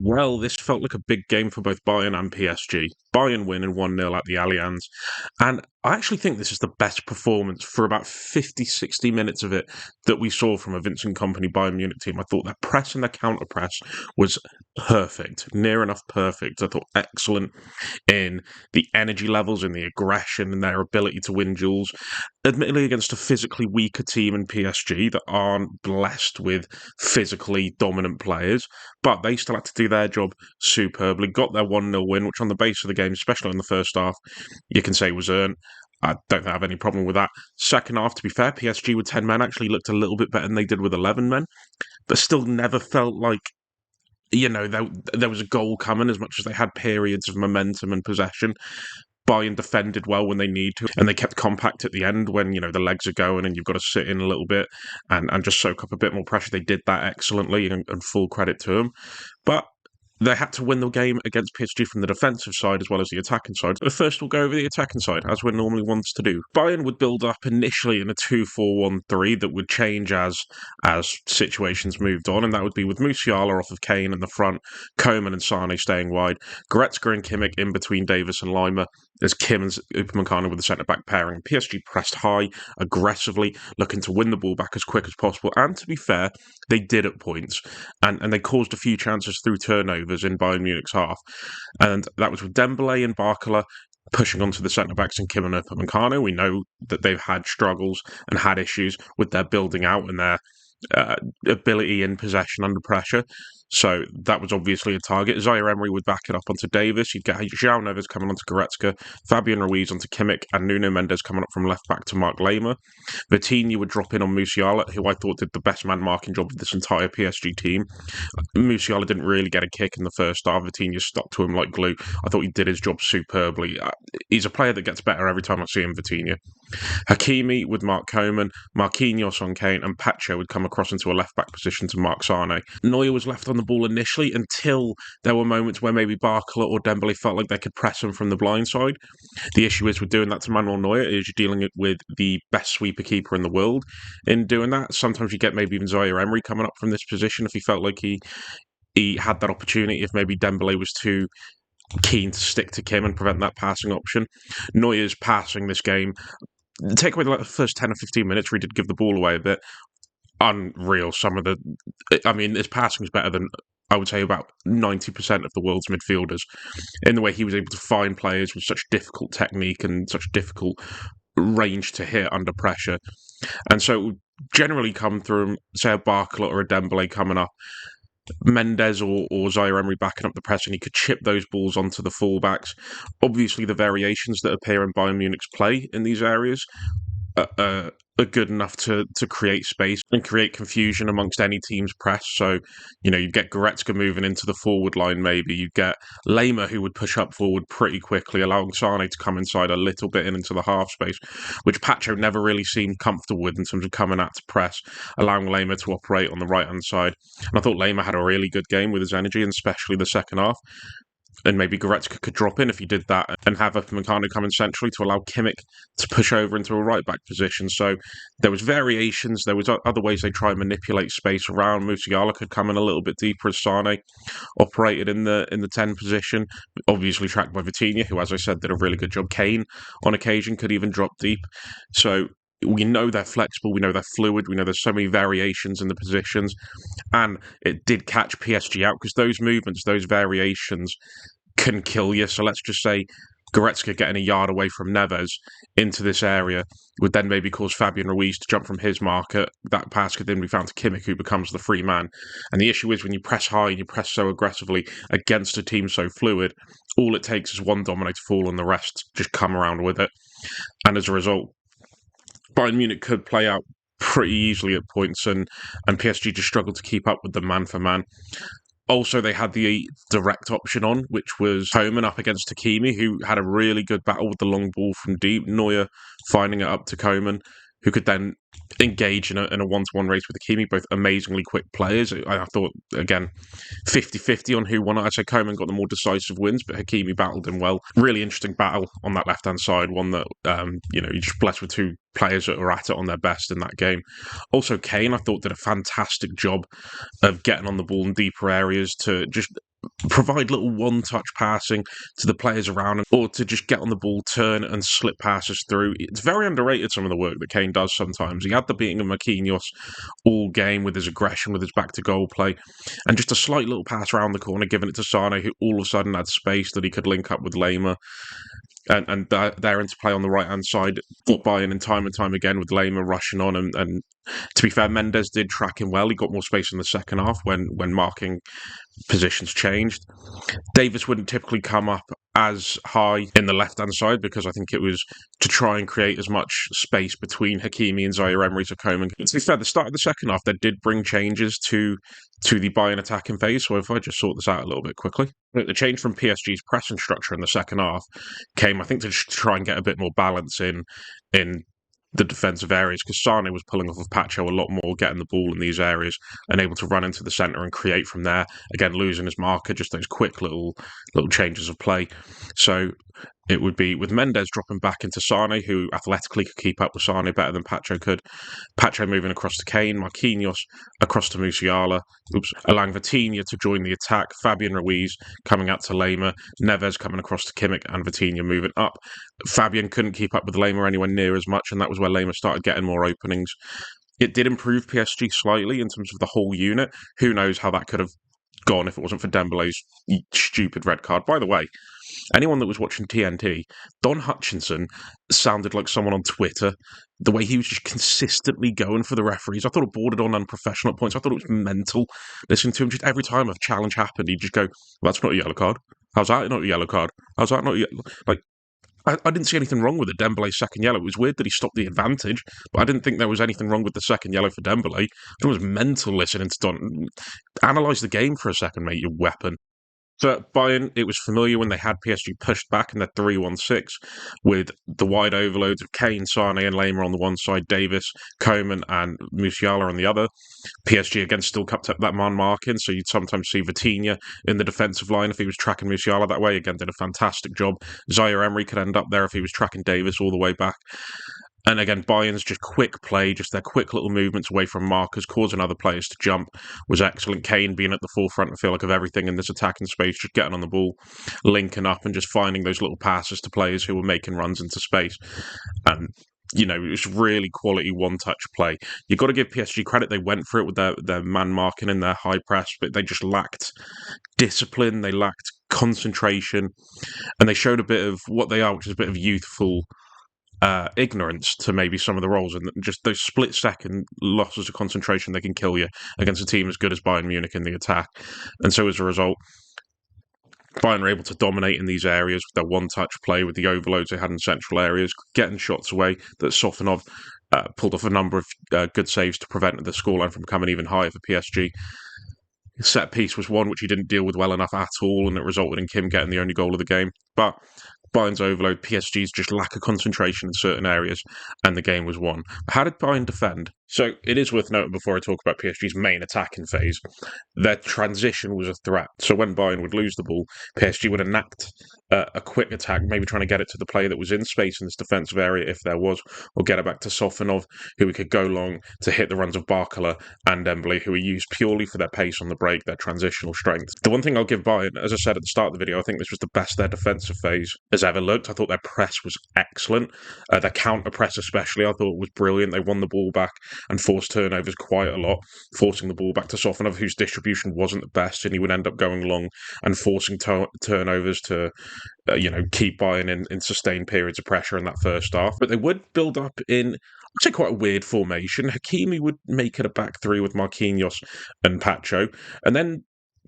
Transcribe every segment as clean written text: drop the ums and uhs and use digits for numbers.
Well, this felt like a big game for both Bayern and PSG. Bayern winning 1-0 at the Allianz. And I actually think this is the best performance for about 50, 60 minutes of it that we saw from a Vincent Kompany Bayern Munich team. I thought that press and the counter press was perfect, near enough perfect. I thought excellent in the energy levels and the aggression and their ability to win duels. Admittedly, against a physically weaker team in PSG that aren't blessed with physically dominant players, but they still had to do their job superbly. Got their 1-0 win, which on the base of the game, especially in the first half, you can say was earned. I don't have any problem with that. Second half, to be fair, PSG with 10 men actually looked a little bit better than they did with 11 men, but still never felt like, there was a goal coming as much as they had periods of momentum and possession. Bayern defended well when they need to, and they kept compact at the end when, the legs are going and you've got to sit in a little bit and just soak up a bit more pressure. They did that excellently and full credit to them. But they had to win the game against PSG from the defensive side as well as the attacking side. But first, we'll go over the attacking side, as we're normally wants to do. Bayern would build up initially in a 2-4-1-3 that would change as situations moved on, and that would be with Musiala off of Kane in the front, Koeman and Sane staying wide, Goretzka and Kimmich in between Davis and Lima. There's Kim and Upamecano with the centre-back pairing. PSG pressed high, aggressively, looking to win the ball back as quick as possible. And to be fair, they did at points. And they caused a few chances through turnovers in Bayern Munich's half. And that was with Dembele and Barcola pushing onto the centre-backs and Kim and Upamecano. We know that they've had struggles and had issues with their building out and their ability in possession under pressure. So that was obviously a target. Zaire Emery would back it up onto Davis. You'd get João Neves coming onto Goretzka, Fabian Ruiz onto Kimmich, and Nuno Mendes coming up from left back to Mark Lema. Vitinha would drop in on Musiala, who I thought did the best man marking job of this entire PSG team. Musiala didn't really get a kick in the first half. Vitinha stuck to him like glue. I thought he did his job superbly. He's a player that gets better every time I see him, Vitinha. Hakimi with Mark Koeman, Marquinhos on Kane, and Pacho would come across into a left-back position to Mark Sane. Neuer was left on the ball initially until there were moments where maybe Barcola or Dembele felt like they could press him from the blind side. The issue is with doing that to Manuel Neuer is you're dealing with the best sweeper keeper in the world in doing that. Sometimes you get maybe even Zaire Emery coming up from this position if he felt like he had that opportunity, if maybe Dembele was too keen to stick to Kim and prevent that passing option. Neuer's passing this game, take away the first 10 or 15 minutes where he did give the ball away a bit, unreal. His passing is better than, I would say, about 90% of the world's midfielders, in the way he was able to find players with such difficult technique and such difficult range to hit under pressure. And so it would generally come through, say, a Barcola or a Dembele coming up, Mendes or Zaire Emery backing up the press, and he could chip those balls onto the fullbacks. Obviously, the variations that appear in Bayern Munich's play in these areas are good enough to create space and create confusion amongst any team's press. So, you get Goretzka moving into the forward line maybe. You get Lema, who would push up forward pretty quickly, allowing Sane to come inside a little bit and into the half space, which Pacho never really seemed comfortable with in terms of coming out to press, allowing Lema to operate on the right-hand side. And I thought Lema had a really good game with his energy, and especially the second half. And maybe Goretzka could drop in if he did that and have Upamecano come in centrally to allow Kimmich to push over into a right-back position. So there was variations. There was other ways they try and manipulate space around. Musiala could come in a little bit deeper as Sane operated in the 10 position, obviously tracked by Vitinha, who, as I said, did a really good job. Kane, on occasion, could even drop deep. So we know they're flexible, we know they're fluid, we know there's so many variations in the positions, and it did catch PSG out because those movements, those variations can kill you. So let's just say Goretzka getting a yard away from Neves into this area would then maybe cause Fabian Ruiz to jump from his marker. That pass could then be found to Kimmich, who becomes the free man. And the issue is when you press high and you press so aggressively against a team so fluid, all it takes is one dominator fall and the rest just come around with it. And as a result, Bayern Munich could play out pretty easily at points, and PSG just struggled to keep up with them man for man. Also, they had the direct option on, which was Koeman up against Hakimi, who had a really good battle with the long ball from deep. Neuer finding it up to Koeman, who could then engage in a one-to-one race with Hakimi, both amazingly quick players. I thought, again, 50-50 on who won it. I'd say Koeman got the more decisive wins, but Hakimi battled him well. Really interesting battle on that left-hand side, one that, you're just blessed with two players that are at it on their best in that game. Also, Kane, I thought, did a fantastic job of getting on the ball in deeper areas to just provide little one-touch passing to the players around him, or to just get on the ball, turn and slip passes through. It's very underrated, some of the work that Kane does sometimes. He had the beating of Marquinhos all game with his aggression, with his back-to-goal play, and just a slight little pass around the corner, giving it to Sane, who all of a sudden had space that he could link up with Lema. And their interplay on the right-hand side, fought Bayern and time again with Lema rushing on. And to be fair, Mendes did track him well. He got more space in the second half when marking positions changed. Davis wouldn't typically come up as high in the left-hand side because I think it was to try and create as much space between Hakimi and Zaire Emery to Coman. To be fair, the start of the second half, they did bring changes to the Bayern attacking phase, so if I just sort this out a little bit quickly. The change from PSG's pressing structure in the second half came, I think, to try and get a bit more balance in the defensive areas, because Sane was pulling off of Pacho a lot more, getting the ball in these areas and able to run into the centre and create from there. Again, losing his marker, just those quick little changes of play. So it would be with Mendes dropping back into Sane, who athletically could keep up with Sane better than Pacho could. Pacho moving across to Kane, Marquinhos across to Musiala, allowing Vitinha to join the attack, Fabian Ruiz coming out to Lema, Neves coming across to Kimmich, and Vitinha moving up. Fabian couldn't keep up with Lema anywhere near as much, and that was where Lema started getting more openings. It did improve PSG slightly in terms of the whole unit. Who knows how that could have gone if it wasn't for Dembele's stupid red card. By the way, anyone that was watching TNT, Don Hutchinson sounded like someone on Twitter. The way he was just consistently going for the referees, I thought it bordered on unprofessional at points. I thought it was mental listening to him. Just every time a challenge happened, he'd just go, well, "That's not a yellow card. How's that not a yellow card? How's that not a yellow?" Like, I didn't see anything wrong with the Dembele's second yellow. It was weird that he stopped the advantage, but I didn't think there was anything wrong with the second yellow for Dembele. It was mental listening to Don. Analyse the game for a second, mate, you weapon. For Bayern, it was familiar when they had PSG pushed back in the 3-1-6 with the wide overloads of Kane, Sane and Lema on the one side, Davis, Coman and Musiala on the other. PSG again still kept up that man marking, so you'd sometimes see Vitinha in the defensive line if he was tracking Musiala that way. Again, did a fantastic job. Zaire Emery could end up there if he was tracking Davis all the way back. And again, Bayern's just quick play, just their quick little movements away from markers, causing other players to jump, was excellent. Kane being at the forefront, I feel like, of everything in this attacking space, just getting on the ball, linking up and just finding those little passes to players who were making runs into space. And, you know, it was really quality one-touch play. You've got to give PSG credit. They went for it with their man marking and their high press, but they just lacked discipline, they lacked concentration, and they showed a bit of what they are, which is a bit of youthful ignorance to maybe some of the roles, and just those split-second losses of concentration, they can kill you against a team as good as Bayern Munich in the attack. And so as a result, Bayern were able to dominate in these areas with their one-touch play, with the overloads they had in central areas, getting shots away that Sofanov pulled off a number of good saves to prevent the scoreline from becoming even higher for PSG. Set piece was one which he didn't deal with well enough at all, and it resulted in Kim getting the only goal of the game. But Bayern's overload, PSG's just lack of concentration in certain areas, and the game was won. How did Bayern defend? So it is worth noting before I talk about PSG's main attacking phase, their transition was a threat. So when Bayern would lose the ball, PSG would enact a quick attack, maybe trying to get it to the player that was in space in this defensive area if there was, or get it back to Sofanov, who we could go long to hit the runs of Barcola and Dembele, who are used purely for their pace on the break, their transitional strength. The one thing I'll give Bayern, as I said at the start of the video, I think this was the best their defensive phase has ever looked. I thought their press was excellent. Their counter press especially, I thought was brilliant. They won the ball back and forced turnovers quite a lot, forcing the ball back to Sofanov, whose distribution wasn't the best, and he would end up going long and forcing turnovers to keep Bayern in sustained periods of pressure in that first half. But they would build up in, I'd say, quite a weird formation. Hakimi would make it a back three with Marquinhos and Pacho, and then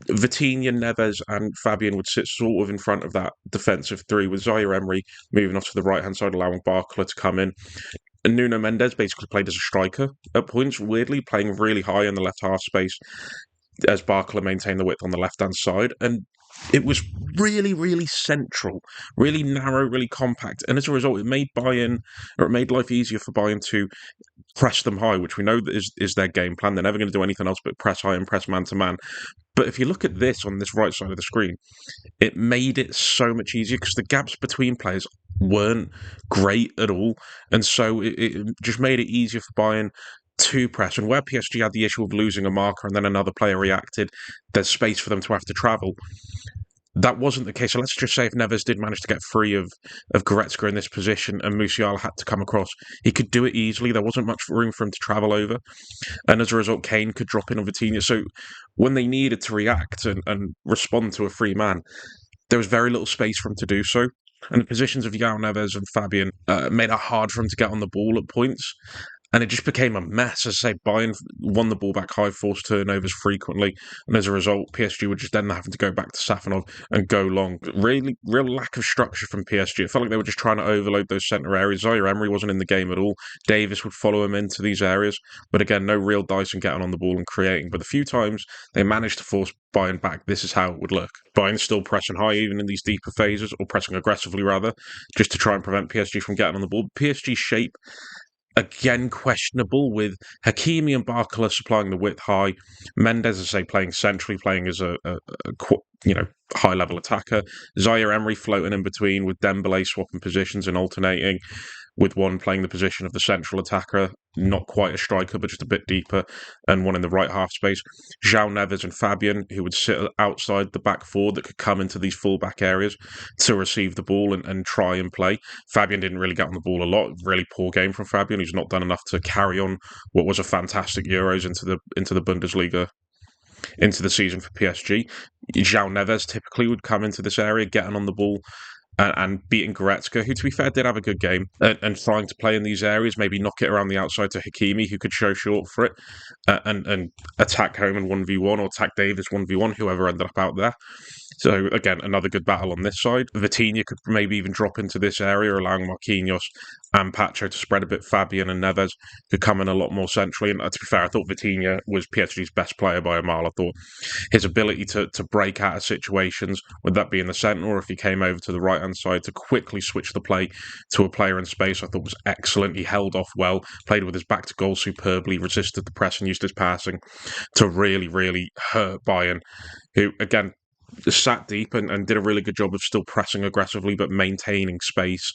Vitinha, Neves and Fabian would sit sort of in front of that defensive three, with Zaire Emery moving off to the right-hand side, allowing Barcola to come in. And Nuno Mendes basically played as a striker at points, weirdly, playing really high in the left half space as Barcola maintained the width on the left-hand side. And it was really, really central, really narrow, really compact. And as a result, it made life easier for Bayern to press them high, which we know is their game plan. They're never going to do anything else but press high and press man-to-man. But if you look at this on this right side of the screen, it made it so much easier because the gaps between players weren't great at all. And so it just made it easier for Bayern to press. And where PSG had the issue of losing a marker and then another player reacted, there's space for them to have to travel. That wasn't the case. So let's just say if Neves did manage to get free of Goretzka in this position and Musiala had to come across, he could do it easily. There wasn't much room for him to travel over. And as a result, Kane could drop in on Vitinha. So when they needed to react and respond to a free man, there was very little space for him to do so. And the positions of João Neves and Fabian made it hard for him to get on the ball at points. And it just became a mess. As I say, Bayern won the ball back high, forced turnovers frequently, and as a result, PSG were just then having to go back to Safanov and go long. Really, real lack of structure from PSG. It felt like they were just trying to overload those centre areas. Zaire Emery wasn't in the game at all. Davis would follow him into these areas, but again, no real dice in getting on the ball and creating. But the few times they managed to force Bayern back, this is how it would look. Bayern still pressing high, even in these deeper phases, or pressing aggressively rather, just to try and prevent PSG from getting on the ball. PSG's shape, again, questionable, with Hakimi and Barcola supplying the width high. Mendes, as I say, playing centrally, playing as a high-level attacker. Zaire Emery floating in between, with Dembele swapping positions and alternating, with one playing the position of the central attacker, not quite a striker, but just a bit deeper, and one in the right half space. João Neves and Fabian, who would sit outside the back four, that could come into these full-back areas to receive the ball and try and play. Fabian didn't really get on the ball a lot. Really poor game from Fabian. He's not done enough to carry on what was a fantastic Euros into the Bundesliga, into the season for PSG. João Neves typically would come into this area, getting on the ball and beating Goretzka, who, to be fair, did have a good game, and trying to play in these areas, maybe knock it around the outside to Hakimi, who could show short for it, and attack home in 1v1, or attack Davis 1v1, whoever ended up out there. So, again, another good battle on this side. Vitinha could maybe even drop into this area, allowing Marquinhos and Pacho to spread a bit. Fabian and Neves could come in a lot more centrally. And to be fair, I thought Vitinha was PSG's best player by a mile. I thought his ability to break out of situations, whether that be in the centre or if he came over to the right-hand side, to quickly switch the play to a player in space, I thought was excellent. He held off well, played with his back to goal superbly, resisted the press and used his passing to really, really hurt Bayern, who, again, sat deep and did a really good job of still pressing aggressively but maintaining space,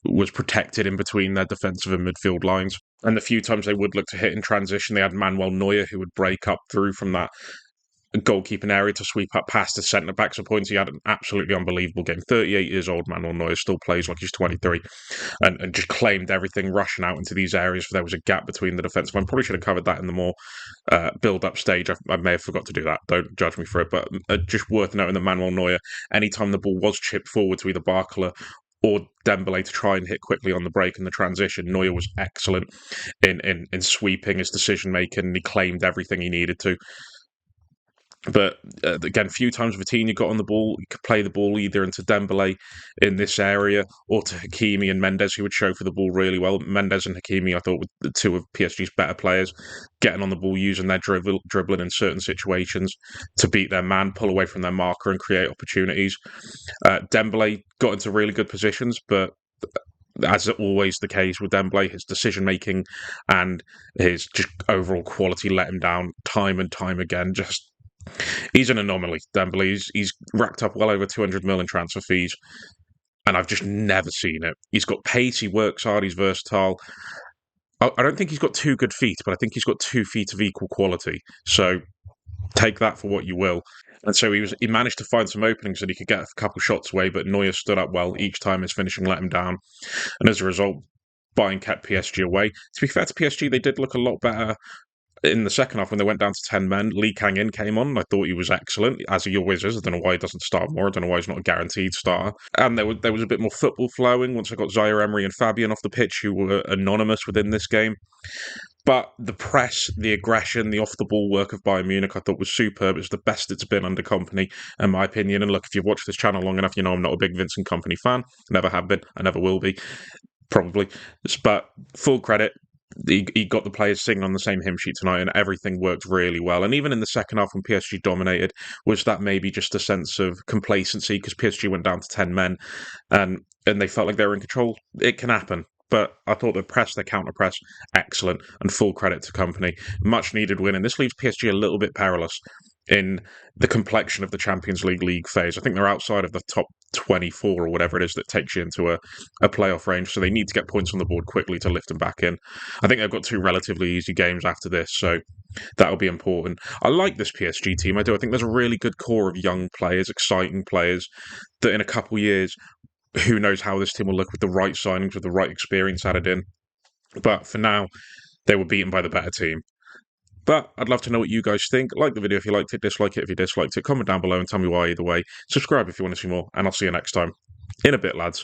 was protected in between their defensive and midfield lines. And the few times they would look to hit in transition, they had Manuel Neuer, who would break up through from that goalkeeping area to sweep up past the centre-backs at points. He had an absolutely unbelievable game. 38 years old, Manuel Neuer, still plays like he's 23, and just claimed everything, rushing out into these areas. There was a gap between the defensive. I probably should have covered that in the more build-up stage. I may have forgot to do that. Don't judge me for it, but just worth noting that Manuel Neuer, anytime the ball was chipped forward to either Barcola or Dembele to try and hit quickly on the break and the transition, Neuer was excellent in sweeping, his decision-making, and he claimed everything he needed to. But again, a few times Vitinha got on the ball. He could play the ball either into Dembele in this area or to Hakimi and Mendes, who would show for the ball really well. Mendes and Hakimi, I thought, were the two of PSG's better players, getting on the ball, using their dribbling in certain situations to beat their man, pull away from their marker and create opportunities. Dembele got into really good positions, but as always the case with Dembele, his decision-making and his just overall quality let him down time and time again. He's an anomaly, Dembele. He's racked up well over 200 million in transfer fees, and I've just never seen it. He's got pace, he works hard, he's versatile. I don't think he's got 2 good feet, but I think he's got 2 feet of equal quality. So take that for what you will. And so he managed to find some openings that he could get a couple shots away, but Neuer stood up well each time his finishing let him down. And as a result, Bayern kept PSG away. To be fair to PSG, they did look a lot better in the second half when they went down to 10 men. Lee Kang-in came on. I thought he was excellent, as he always is. I don't know why he doesn't start more. I don't know why he's not a guaranteed starter. And there was a bit more football flowing once I got Zaire Emery and Fabian off the pitch, who were anonymous within this game. But the press, the aggression, the off-the-ball work of Bayern Munich, I thought was superb. It was the best it's been under Kompany, in my opinion. And look, if you've watched this channel long enough, you know I'm not a big Vincent Kompany fan. Never have been. I never will be, probably. But full credit. He got the players singing on the same hymn sheet tonight, and everything worked really well. And even in the second half when PSG dominated, was that maybe just a sense of complacency because PSG went down to 10 men and they felt like they were in control? It can happen. But I thought the press, their counter-press, excellent, and full credit to Kompany. Much needed win, and this leaves PSG a little bit perilous in the complexion of the Champions League phase. I think they're outside of the top 24 or whatever it is that takes you into a playoff range, so they need to get points on the board quickly to lift them back in. I think they've got two relatively easy games after this, so that'll be important. I like this PSG team. I do. I think there's a really good core of young players, exciting players, that in a couple of years, who knows how this team will look with the right signings, with the right experience added in. But for now, they were beaten by the better team. But I'd love to know what you guys think. Like the video if you liked it, dislike it if you disliked it, comment down below and tell me why either way. Subscribe if you want to see more, and I'll see you next time. In a bit, lads.